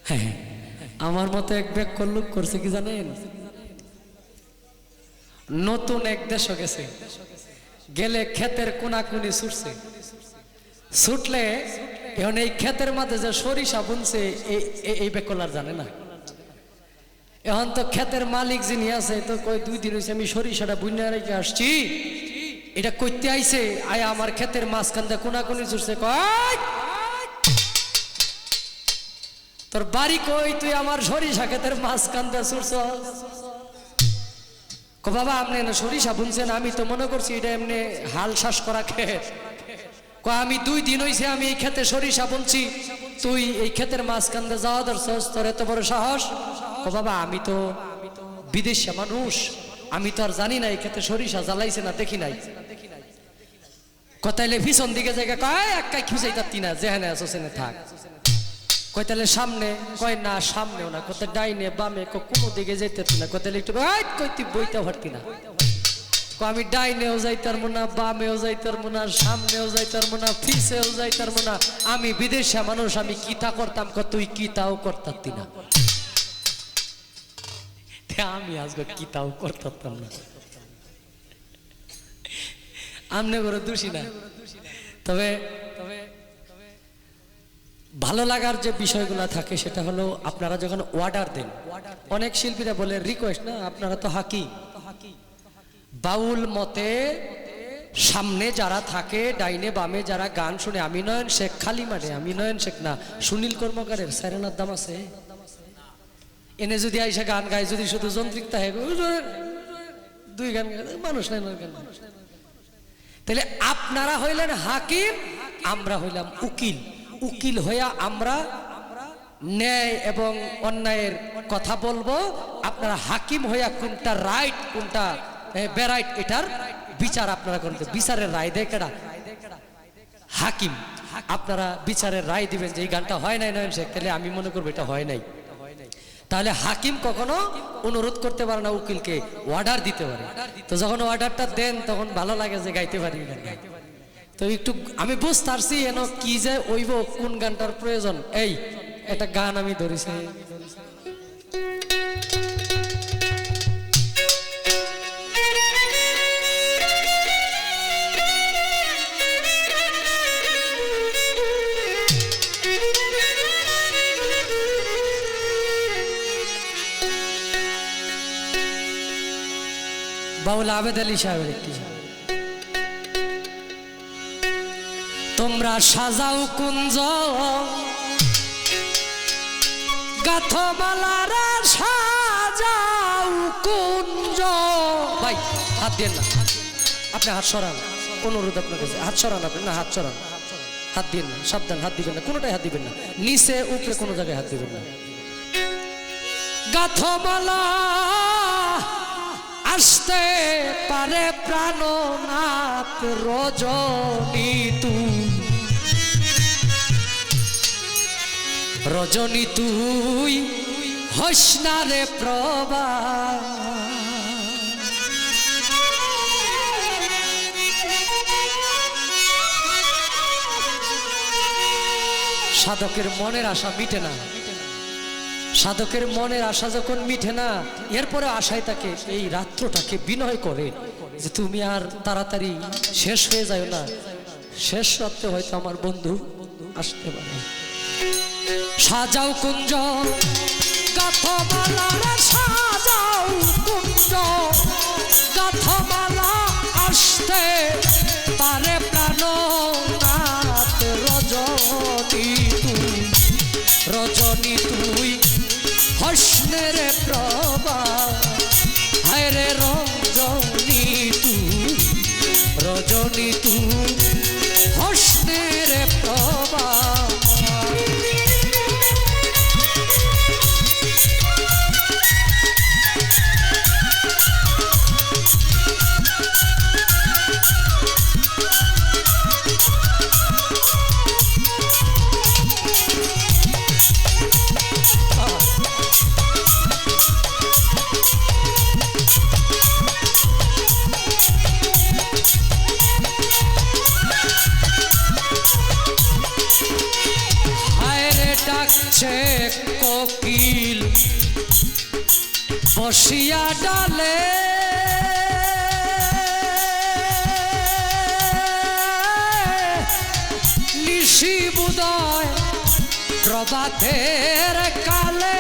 হ্যাঁ, আমার মতো এক ব্যাগ লোক করছে কি জানেন, নতুন এক দেশ গেছে, গেলে ক্ষেতের কোনাকুনি ছুটছে, ছুটলে এখন এই ক্ষেতের মাঝে যে সরিষা বুনছে এই বেকলার জানে না। এখন তো ক্ষেতের মালিক যিনি আছে তো কই 2 দিন হয়েছে আমি সরিষাটা বুনে রেখে আসছি, এটা কইতে আইছে আয় আমার ক্ষেতের মাঝখান দিয়ে কোনাকুনি ছুটছে, কয় তোর বাড়ি কই, তুই আমার সরিষা ক্ষেতের মাঝখান দিয়ে ছুটছ? কো বাবা আপনি না সরিষা বুনছেন, আমি তো মনে করছি এটা এমনি হাল শ্বাস করা ক্ষেত। আমি 2 দিন হইছে আমি এই ক্ষেতে সরিষা বুনছি, তুই এই ক্ষেতের মাঝখান দিয়ে যাওয়া ধরছস, তোর এত বড় সাহস? ও বাবা আমি তো বিদেশি মানুষ, আমি তো আর জানি না এই ক্ষেতে সরিষা জ্বালাইছে না, দেখি নাই। কথাইলে পিছন দিকে জায়গা কয় একাই খুঁজাইতাতি না, যেখানে আছো সেখানে থাক। কয় তাহলে সামনে, কয় না সামনেও না, কোথায় ডাইনে বামে কোনো দিকে যেতে না, কোথায় একটু কই তুই বইতে পারতি না। আমি ডাইনেও যাইতার না, বামেও যাইতার না, সামনেও যাইতার না, পিছেও যাইতার না, আমি বিদেশি মানুষ, আমি কিতা করতাম, তুই কিতাও করতাতি না। আমি আজকে কিতাও করতাম না, আমনে করে দোষী না। তবে ভালো লাগার যে বিষয়গুলো থাকে সেটা হলো আপনারা যখন অর্ডার দেন, অনেক শিল্পীরা বলে রিকোয়েস্ট না, আপনারা তো হাকিম, বাউল মতে সামনে যারা থাকে ডাইনে বামে যারা গান শুনে, আমি নয়ন শেখ খালি মাঠে, আমি নয়ন শেখ না সুনীল কর্মকারের সাইরানার দাম আছে, এনে যদি আইসা গান গায়, যদি শুধু যন্ত্রিক থাকে 2 গান গায় মানুষ নাই, তাহলে আপনারা হইলেন হাকিম, আমরা হইলাম উকিল। উকিল হইয়া আমরা ন্যায় এবং অন্যায়ের কথা বলবো, আপনারা হাকিম হইয়া কোনটা রাইট কোনটা বেরাইট এটার বিচার আপনারা করতে। বিচারের রায় দেয় কেডা? হাকিম। আপনারা বিচারের রায় দিবেন যে এই গানটা হয় নাই নয়ন শেখ, তাহলে আমি মনে করবো এটা হয় নাই। তাহলে হাকিম কখনো অনুরোধ করতে পারে না উকিলকে, অর্ডার দিতে পারে। তো যখন অর্ডারটা দেন তখন ভালো লাগে যে গাইতে পারি না। তো একটু আমি বুঝতে পারছি এন কি যে ওইব, কোন গানটার প্রয়োজন। এই একটা গান আমি ধরেছি, বাউল আবেদ আলী সাহেবের একটি। তোমরা সাজাও কুঞ্জ গাথমালারা সাজাও কুঞ্জ। ভাই হাত দেন না, আপনি হাত সরান, অনুরোধ আপনার কাছে, হাত সরান আপনি, না হাত সরান, হাত দিন না, সাবধান, হাত দিবেন না, কোনোটাই হাত দিবেন না, নিচে উপরে কোনো জায়গায় হাত দিবেন না। গাথমালা আসতে পারে প্রাণনাথ রজনী, রজনী তুই হসনা রে প্রভা। সাধকের মনের আশা মিটে না, সাধকের মনের আশা যখন মিটে না, এরপরে আশায় তাকে এই রাত্রটাকে বিনয় করে যে তুমি আর তাড়াতাড়ি শেষ হয়ে যায় না, শেষ রাত্রে হয়তো আমার বন্ধু আসতে পারে। সাজাও কুঞ্জ গাথমালা, সাজাও কুঞ্জ গাথমালা আসতে পারে প্রাণনাথ রজনী তুই, রজনী তুই হসনের প্রভা। হায় রে রজনী তুই, রজনী তুই হসনের প্রভা। ডাকছে কোকিল বসিয়া ডালে নিশি বুদয় প্রভাতের কালে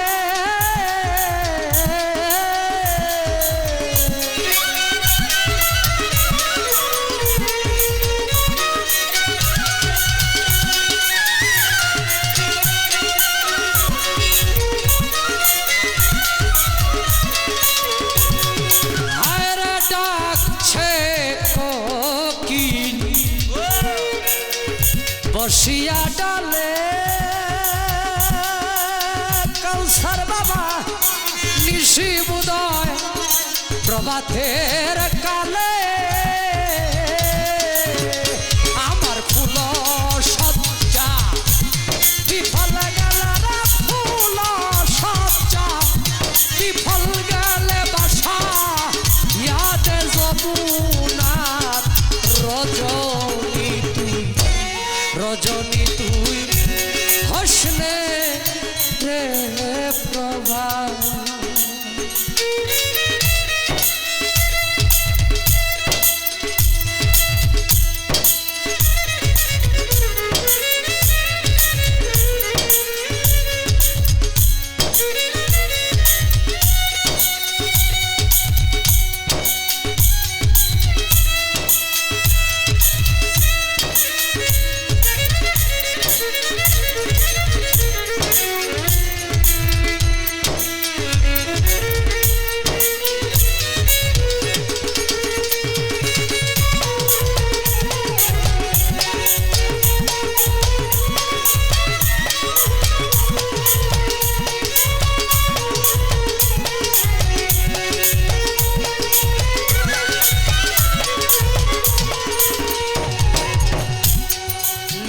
বসিয়া ডালে কৌসার বাবা নিশি বুদয় প্রভাতের কালে আমার ফুল সজ্জা বিফল গেল রে ফুল সজ্জা বিফল গেলে বাসা ইয়াদে যমুনার রজনী রজনী তুই হসনে রে প্রভা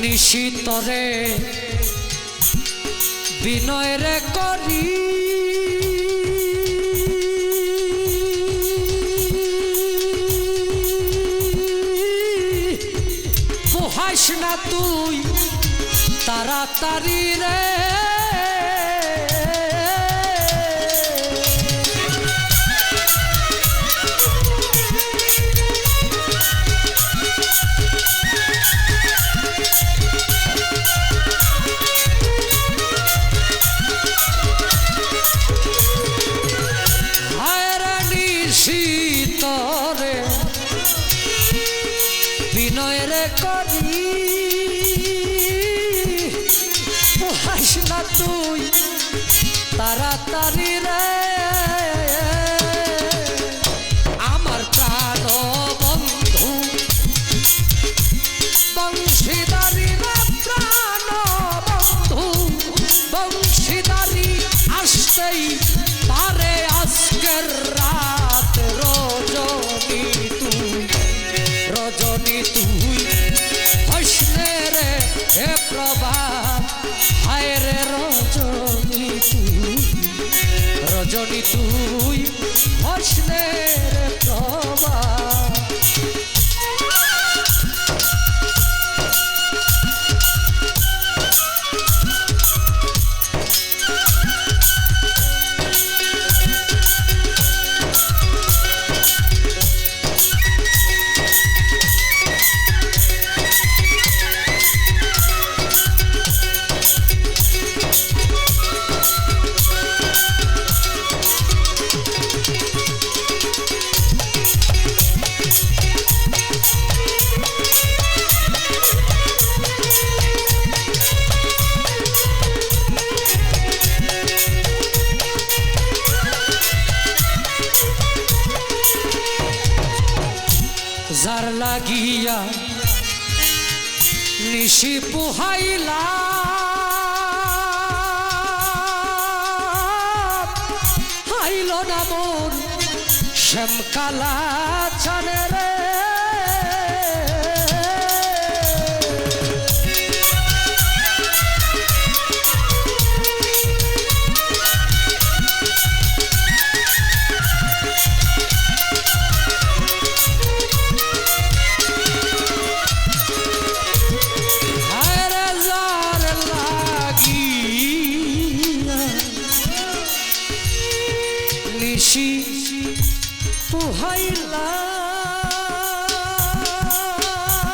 নিশিতরে বিনয় রে করি পোহাইস না তুই তাড়াতাড়ি রে বিনয় রে করি পোহাইস না তুই তাড়াতাড়ি রে আমার প্রাণ বন্ধু বংশীদারি রে প্রাণ বন্ধু বংশীদারি আসতেই পারে আজকের রাত রজনী তুই হসনে রে হে প্রভাত হায় রে রজনী তুই হসনে রে প্রভাত যার লাগিয়া নিশি পুহাইলা হাইল না মন শ্যামকালা জানে রে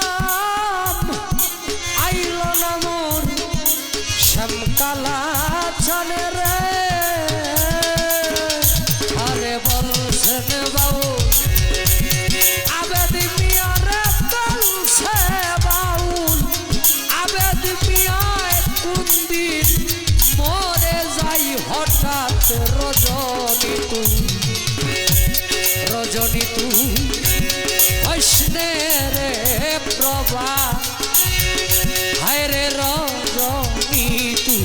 হাইলাম আইল না মোর শ্যামকালা চলে রে আরে বলছেন বাউল আবেদ মিয়া রে বলছে বাউল আবেদ মিয়ায় কোন দিন মরে যাই হঠাৎ রজনী তুই হইসনে রে প্রভা হায় রে রজনী তুই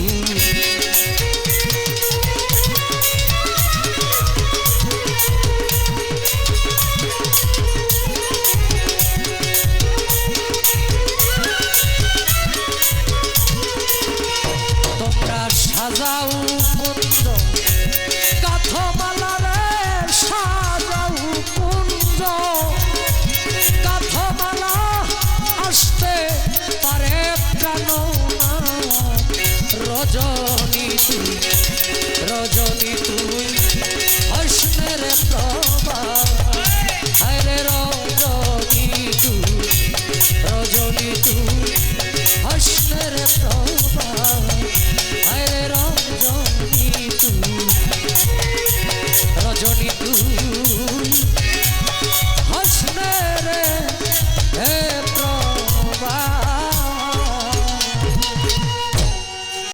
তোমরা সাজাও কুঞ্জ কাঠমালা রে সাজাও কুঞ্জ কাঠমালা আসতে পারে প্রাণ রজনী তুই হইসনের প্রভা হায় রে রজনী তুই হইসনের প্রভা